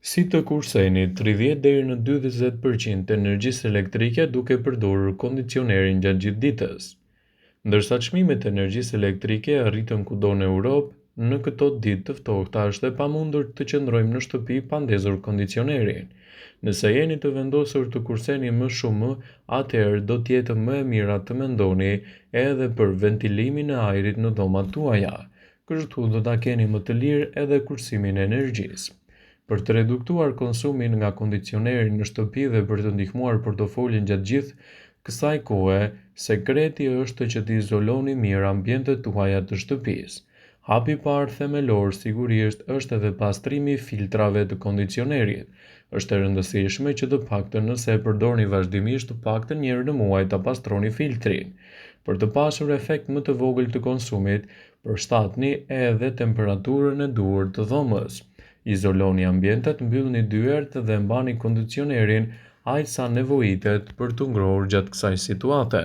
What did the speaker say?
Si të kurseni 30 deri në 40% të energjisë elektrike duke përdorur kondicionerin gjatë gjithë ditës. Ndërsa çmimet e energjisë elektrike arritën kudo në Europë, në këto ditë të ftohta është e pamundur të qëndrojmë në shtëpi pa ndezur kondicionerin. Nëse jeni të vendosur të kurseni më shumë, atëherë do të jetë më e mira të mendoni edhe për ventilimin e ajrit në dhomat tuaja. Kështu do ta keni më të lirë edhe kursimin e energjisë. Për të reduktuar konsumin nga kondicioneri në shtëpi dhe për të ndihmuar portofolin gjatë gjithë kësaj kohe, sekreti është që të izoloni mirë ambientet tuaja të shtëpisë. Hapi i parë themelor sigurisht është edhe pastrimi i filtrave të kondicionerit. Është e rëndësishme që të paktën nëse e përdorni vazhdimisht të paktën një herë në muaj ta pastroni filtrin. Për të pasur efekt më të vogël të konsumit, përshtatni edhe temperaturën e duhur të dhomës. Izoloni ambientet, mbyllni dyert dhe mbani kondicionerin aq sa nevojitet për të ngrohur gjatë kësaj situate.